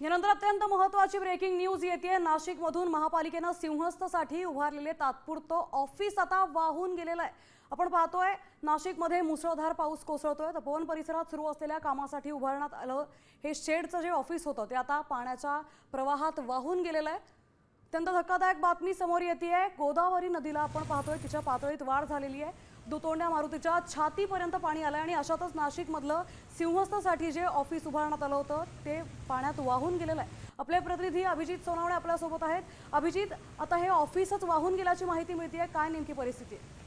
यानंतर अत्यंत महत्त्वाची ब्रेकिंग न्यूज येते। नाशिकमधून महापालिकेने सिंहस्थसाठी उभारलेले तात्पुरतं ऑफिस आता वाहून गेलेलं आहे। आपण पाहतोय नाशिकमध्ये मुसळधार पाऊस कोसळतोय। तपोवन परिसरात सुरू असलेल्या कामासाठी उभारण्यात आलं हे शेडचं जे ऑफिस होतं ते आता पाण्याच्या प्रवाहात वाहून गेलेलं आहे। अत्यंत धक्कादायक बातमी समोर येतेय। गोदावरी नदीला आपण पाहतोय तिच्या पातळीत वाढ झालेली आहे। दुतोंड्या मारुतीच्या छातीपर्यंत पाणी आलंय आणि अशातच नाशिकमधलं सिंहस्थसाठी जे ऑफिस उभारण्यात आलं होतं ते पाण्यात वाहून गेलेलं आहे। आपले प्रतिनिधी अभिजित सोनावणे आपल्या सोबत आहेत। अभिजित, आता हे ऑफिसच वाहून गेल्याची माहिती मिळतेय, काय नेमकी परिस्थिती आहे?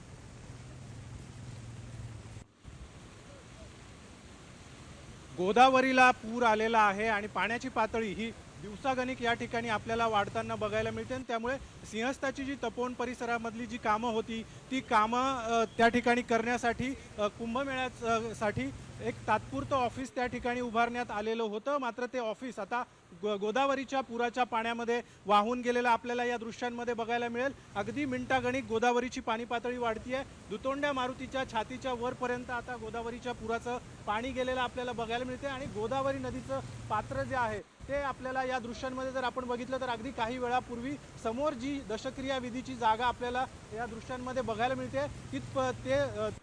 गोदावरीला पूर आलेला आहे आणि पाण्याची पातळी ही दिवसागणिक या ठिकाणी आपल्याला वाढताना बघायला मिळते। त्यामुळे सिंहस्थाची जी तपोवन परिसरामधली जी कामं होती ती कामं त्या ठिकाणी करण्यासाठी कुंभमेळ्यासाठी एक तात्पुरतं ऑफिस त्या ठिकाणी उभारण्यात आलेलं होतं। मात्र ते ऑफिस आता गोदावरीच्या पुराच्या पाण्यामध्ये वाहून गेलेलं आपल्याला या दृश्यांमध्ये बघायला मिळेल। अगदी मिनिटागणिक गोदावरीची पाणी पातळी वाढतीये। दुतोंड्या मारुतीच्या छातीच्या वरपर्यंत आता गोदावरीच्या पुराचं पाणी गेलेलं आपल्याला बघायला मिळते आणि गोदावरी नदीचं पात्र जे आहे ते आपल्याला या दृश्यांमध्ये जर आपण बघितलं तर अगदी काही वेळापूर्वी समोर जी दशक्रिया विधीची जागा आपल्याला या दृश्यांमध्ये बघायला मिळते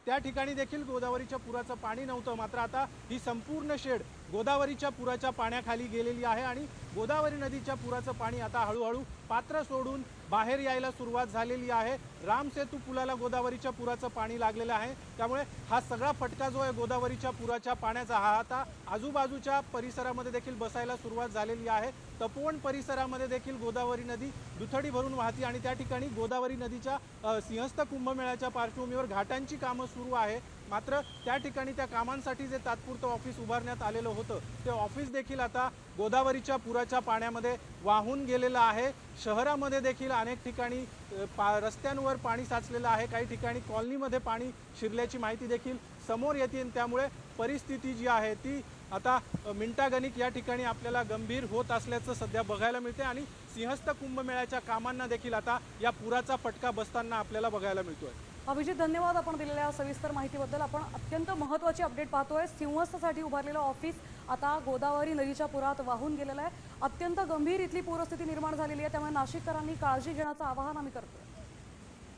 त्या ठिकाणी देखील गोदावरीच्या पुराचं पाणी नव्हतं। मात्र आता ही संपूर्ण शेड गोदावरीच्या पुराच्या पाण्याखाली गेलेली आहे आणि गोदावरी नदीच्या पुराचं पाणी आता हळूहळू पात्र सोडून बाहेर यायला सुरुवात झालेली आहे। रामसेतू पुलाला गोदावरीच्या पुराचं पाणी लागलेलं आहे। त्यामुळे हा सगळा फटका जो आहे गोदावरीच्या पुराच्या पाण्याचा हा आता आजूबाजूच्या परिसरामध्ये देखील बसायला सुरुवात झालेली आहे। तपोवन परिसरामध्ये देखील गोदावरी नदी दुथडी भरून वाहती आणि त्या ठिकाणी गोदावरी नदीच्या सिंहस्थ कुंभमेळ्याच्या पार्श्वभूमीवर घाटांची कामं सुरू आहे। मात्र त्या ठिकाणी त्या कामांसाठी जे तात्पुरतं ऑफिस उभारण्यात आलेलं होतं ते ऑफिस देखील आता गोदावरीच्या पुराच्या पाण्यामध्ये वाहून गेलेलं आहे। शहरामध्ये देखील अनेक ठिकाणी रस्त्यांवर पाणी साचलेलं आहे। काही ठिकाणी कॉलनीमध्ये पाणी शिरल्याची माहिती देखील समोर येते। त्यामुळे परिस्थिती जी आहे ती आता मिनिटागणिक या ठिकाणी आपल्याला गंभीर होत असल्याचं सध्या बघायला मिळते आणि सिंहस्थ कुंभमेळ्याच्या कामांना देखील आता या पुराचा फटका बसताना आपल्याला बघायला मिळतोय। अभिजित, धन्यवाद आपण दिलेल्या सविस्तर माहितीबद्दल। आपण अत्यंत महत्त्वाची अपडेट पाहतोय। सिंहस्थसाठी उभारलेलं ऑफिस आता गोदावरी नदीच्या पुरात वाहून गेलेलं आहे। अत्यंत गंभीर इथली पूरस्थिती निर्माण झालेली आहे। त्यामुळे नाशिककरांनी काळजी घेण्याचं आवाहन आम्ही करतोय।